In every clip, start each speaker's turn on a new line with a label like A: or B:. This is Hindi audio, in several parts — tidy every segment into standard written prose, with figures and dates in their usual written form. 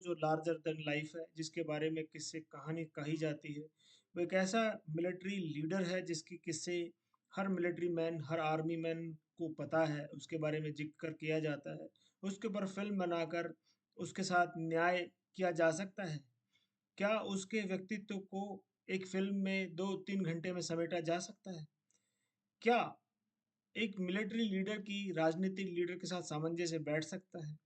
A: जो लार्जर देन लाइफ है, जिसके बारे में किस्से कहानी कही जाती है। वो एक ऐसा मिलिट्री लीडर है जिसकी किस्से हर मिलिट्री मैन, हर आर्मी मैन को पता है, उसके बारे में ज़िक्र किया जाता है। उसके ऊपर फ़िल्म बनाकर उसके साथ न्याय किया जा सकता है। क्या उसके व्यक्तित्व को एक फ़िल्म में 2-3 घंटे में समेटा जा सकता है? क्या एक मिलिट्री लीडर की राजनीतिक लीडर के साथ सामंजस्य बैठ सकता है?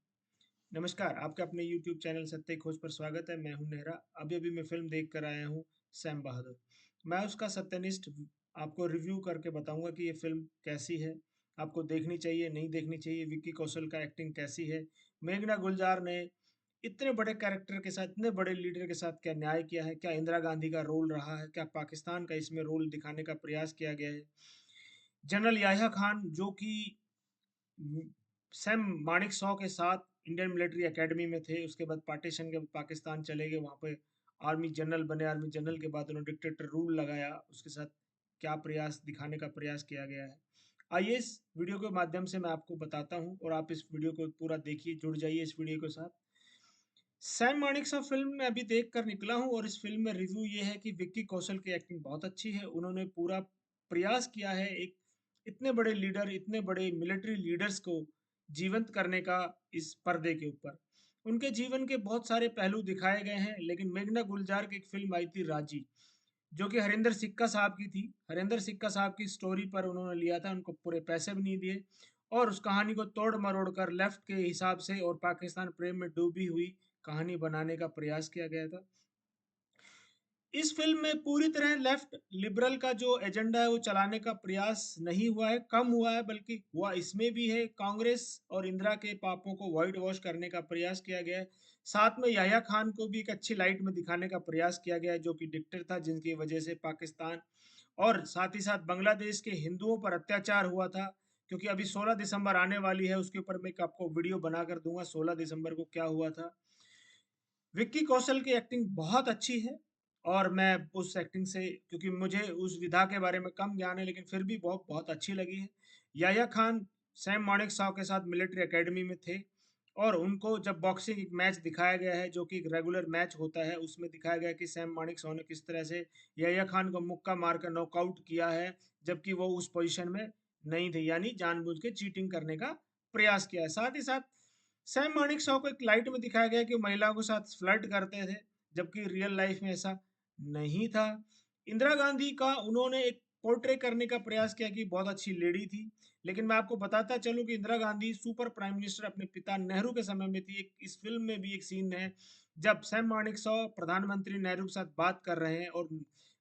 A: नमस्कार, आपका अपने यूट्यूब चैनल सत्य खोज पर स्वागत है। मैं हूं नेहरा। अभी-अभी मैं फ़िल्म देख कर आया हूं, सैम बहादुर। मैं उसका सत्यनिष्ठ आपको रिव्यू करके बताऊंगा कि ये फ़िल्म कैसी है, आपको देखनी चाहिए, नहीं देखनी चाहिए, विक्की कौशल का एक्टिंग कैसी है, मेघना गुलजार ने इतने बड़े कैरेक्टर के साथ, इतने बड़े लीडर के साथ क्या न्याय किया है, क्या इंदिरा गांधी का रोल रहा है, क्या पाकिस्तान का इसमें रोल दिखाने का प्रयास किया गया है। जनरल याह्या खान जो कि सैम मानेकशॉ के साथ इंडियन मिलिट्री एकेडमी में थे, उसके बाद पार्टीशन के बाद पाकिस्तान चले गए, वहाँ पे आर्मी जनरल बने, आर्मी जनरल के बाद उन्होंने डिक्टेटर रूल लगाया, उसके साथ क्या प्रयास दिखाने का प्रयास किया गया है। आइए इस वीडियो के माध्यम से मैं आपको बताता हूँ और आप इस वीडियो को पूरा देखिए, जुड़ जाइए इस वीडियो के साथ। सैम मानेकशॉ फिल्म मैं अभी देख कर निकला हूँ और इस फिल्म में रिव्यू ये है कि विक्की कौशल की एक्टिंग बहुत अच्छी है। उन्होंने पूरा प्रयास किया है एक इतने बड़े लीडर, इतने बड़े मिलिट्री लीडर्स को जीवंत करने का इस पर्दे के ऊपर। उनके जीवन के बहुत सारे पहलू दिखाए गए हैं, लेकिन मेघना गुलजार की एक फिल्म आई थी राजी, जो कि हरिंदर सिक्का साहब की थी। हरिंदर सिक्का साहब की स्टोरी पर उन्होंने लिया था, उनको पूरे पैसे भी नहीं दिए और उस कहानी को तोड़ मरोड़ कर लेफ्ट के हिसाब से और पाकिस्तान प्रेम में डूबी हुई कहानी बनाने का प्रयास किया गया था। इस फिल्म में पूरी तरह लेफ्ट लिबरल का जो एजेंडा है वो चलाने का प्रयास नहीं हुआ है, कम हुआ है, बल्कि हुआ इसमें भी है। कांग्रेस और इंदिरा के पापों को व्हाइट वॉश करने का प्रयास किया गया है। साथ में याह्या खान को भी एक अच्छी लाइट में दिखाने का प्रयास किया गया है, जो कि डिक्टेटर था, जिनकी वजह से पाकिस्तान और साथ ही साथ बांग्लादेश के हिंदुओं पर अत्याचार हुआ था। क्योंकि अभी 16 दिसंबर आने वाली है, उसके ऊपर मैं एक आपको वीडियो बनाकर दूंगा 16 दिसंबर को क्या हुआ था। विक्की कौशल की एक्टिंग बहुत अच्छी है और मैं उस एक्टिंग से, क्योंकि मुझे उस विधा के बारे में कम ज्ञान है, लेकिन फिर भी बहुत बहुत अच्छी लगी है। याह्या खान सैम मानेकशॉ के साथ मिलिट्री एकेडमी में थे और उनको जब बॉक्सिंग एक मैच दिखाया गया है, जो कि एक रेगुलर मैच होता है, उसमें दिखाया गया है कि सैम मानेकशॉ ने किस तरह से याह्या खान को मुक्का मारकर नॉकआउट किया है, जबकि वो उस पोजीशन में नहीं थे, यानी जानबूझ के चीटिंग करने का प्रयास किया है। साथ ही साथ सैम मानेकशॉ को एक लाइट में दिखाया गया कि महिलाओं के साथ फ्लर्ट करते थे, जबकि रियल लाइफ में ऐसा नहीं था। इंदिरा गांधी का उन्होंने एक पोर्ट्रे करने का प्रयास किया कि बहुत अच्छी लेडी थी, लेकिन मैं आपको बताता चलूं कि Indira Gandhi super prime minister अपने पिता नेहरू के समय में थी। एक इस फिल्म में भी एक सीन है जब सैम मानेकशॉ प्रधानमंत्री नेहरू के साथ बात कर रहे हैं और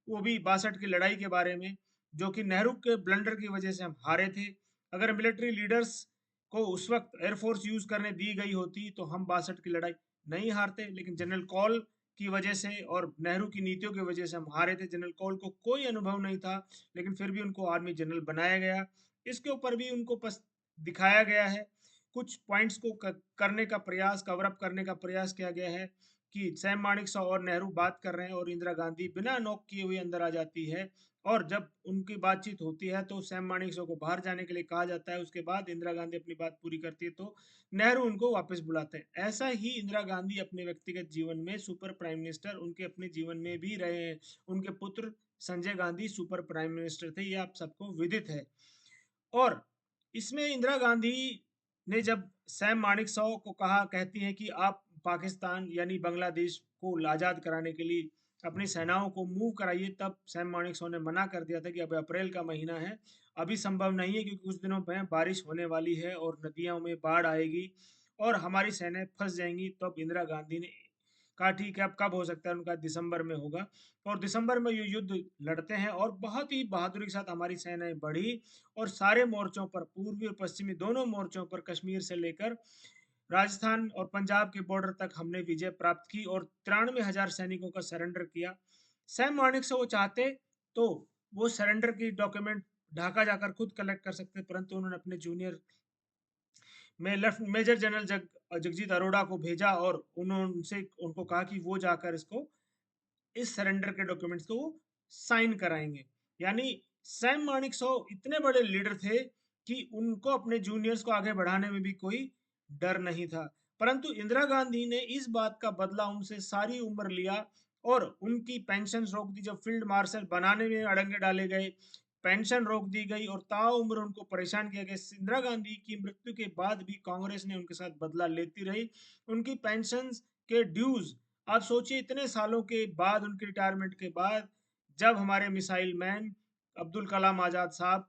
A: वो भी 62 की लड़ाई के बारे में, जो कि नेहरू के ब्लंडर की वजह से हम हारे थे। अगर मिलिट्री लीडर्स को उस वक्त एयरफोर्स यूज करने दी गई होती तो हम 62 की लड़ाई नहीं हारते, लेकिन जनरल कॉल की वजह से और नेहरू की नीतियों की वजह से हम हारे थे। जनरल कॉल को कोई अनुभव नहीं था, लेकिन फिर भी उनको आर्मी जनरल बनाया गया। इसके ऊपर भी उनको दिखाया गया है, कुछ पॉइंट्स को करने का प्रयास, कवर अप करने का प्रयास किया गया है कि सैम मानेकशॉ और नेहरू बात कर रहे हैं और इंदिरा गांधी बिना नॉक किए हुए अंदर आ जाती है और जब उनकी बातचीत होती है तो सैम मानेकशॉ को बाहर जाने के लिए कहा जाता है। उसके बाद इंदिरा गांधी अपनी बात पूरी करती है तो नेहरू उनको वापस बुलाते हैं। ऐसा ही इंदिरा गांधी अपने व्यक्तिगत जीवन में सुपर प्राइम मिनिस्टर उनके अपने जीवन में भी रहे हैं। उनके पुत्र Sanjay Gandhi super prime minister थे, ये आप सबको विदित है। और इसमें इंदिरा गांधी ने जब सैम मानेकशॉ को कहा, कहती हैं कि आप पाकिस्तान यानी बांग्लादेश को आज़ाद कराने के लिए अपनी सेनाओं को मूव कराइए, तब सैम मानेकशॉ ने मना कर दिया था कि अब अप्रैल का महीना है, अभी संभव नहीं है, क्योंकि कुछ दिनों में बारिश होने वाली है और नदियों में बाढ़ आएगी और हमारी सेनाएं फंस जाएंगी। तब इंदिरा गांधी ने कहा ठीक है, अब कब हो सकता है, उनका दिसंबर में होगा और दिसंबर में ये युद्ध लड़ते हैं और बहुत ही बहादुरी के साथ हमारी सेनाएं बढ़ी और सारे मोर्चों पर, पूर्वी और पश्चिमी दोनों मोर्चों पर, कश्मीर से लेकर राजस्थान और पंजाब के बॉर्डर तक हमने विजय प्राप्त की और 93,000 सैनिकों का सरेंडर किया। सैम मानेकशॉ वो चाहते तो वो सरेंडर की डॉक्यूमेंट ढाका जाकर खुद कलेक्ट कर सकते, परंतु उन्होंने अपने जूनियर में left major general Jagjit Arora को भेजा और उन्होंने उनको कहा कि वो जाकर इसको, इस सरेंडर के डॉक्यूमेंट्स को साइन कराएंगे। यानी सैम मानेकशॉ इतने बड़े लीडर थे कि उनको अपने जूनियर्स को आगे बढ़ाने में भी कोई डर नहीं था। परंतु इंदिरा गांधी ने इस बात का बदला उनसे सारी उम्र लिया और उनकी पेंशन रोक दी। जब फील्ड मार्शल बनाने में अड़ंगे डाले गए, पेंशन रोक दी गई और ताउम्र उनको परेशान किया गया। इंदिरा गांधी की मृत्यु के बाद भी कांग्रेस ने उनके साथ बदला लेती रही। उनकी पेंशन के ड्यूज, आप सोचिए इतने सालों के बाद, उनके रिटायरमेंट के बाद, जब हमारे मिसाइल मैन अब्दुल कलाम आजाद साहब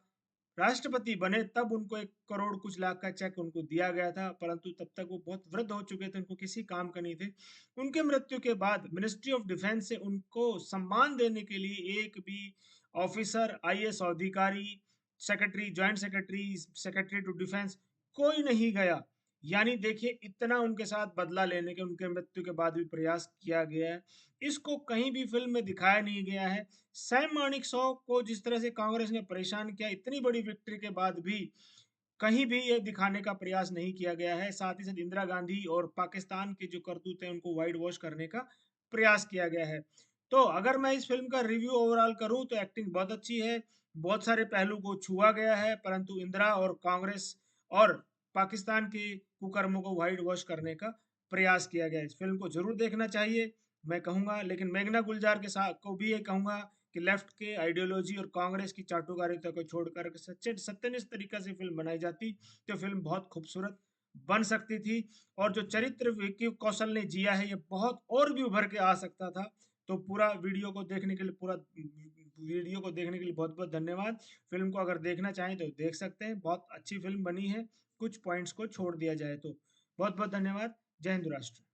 A: राष्ट्रपति बने, तब उनको 1 करोड़ कुछ लाख का चेक उनको दिया गया था, परंतु तब तक वो बहुत वृद्ध हो चुके थे, उनको किसी काम का नहीं थे। उनके मृत्यु के बाद मिनिस्ट्री ऑफ डिफेंस से उनको सम्मान देने के लिए एक भी ऑफिसर, आईएएस अधिकारी, secretary, joint secretary, secretary to defence, कोई नहीं गया। यानी देखिए इतना उनके साथ बदला लेने के उनके मृत्यु के बाद भी प्रयास किया गया है। इसको कहीं भी फिल्म में दिखाया नहीं गया है। सैम मानेकशॉ को जिस तरह से कांग्रेस ने परेशान किया, इतनी बड़ी विक्ट्री के बाद भी कहीं भी ये दिखाने का प्रयास नहीं किया गया है। साथ ही साथ इंदिरा गांधी और पाकिस्तान के जो करतूत हैं उनको वाइट वॉश करने का प्रयास किया गया है। तो अगर मैं इस फिल्म का रिव्यू ओवरऑल करूं तो एक्टिंग बहुत अच्छी है, बहुत सारे पहलू को छुआ गया है, परंतु इंदिरा और कांग्रेस और पाकिस्तान के कुकर्मों को वाइट वॉश करने का प्रयास किया गया है। इस फिल्म को जरूर देखना चाहिए मैं कहूंगा, लेकिन मेघना गुलजार के साथ को भी ये कहूंगा कि लेफ्ट के आइडियोलॉजी और कांग्रेस की चाटुकारिता को छोड़कर सच्चे सत्यनिष्ठ तरीके से फिल्म बनाई जाती तो फिल्म बहुत खूबसूरत बन सकती थी। और जो चरित्र विक्की कौशल ने जिया है, ये बहुत और भी उभर के आ सकता था। तो पूरा वीडियो को देखने के लिए बहुत बहुत धन्यवाद। फिल्म को अगर देखना चाहें तो देख सकते हैं, बहुत अच्छी फिल्म बनी है, कुछ पॉइंट्स को छोड़ दिया जाए तो। बहुत बहुत धन्यवाद। जय हिंद राष्ट्र।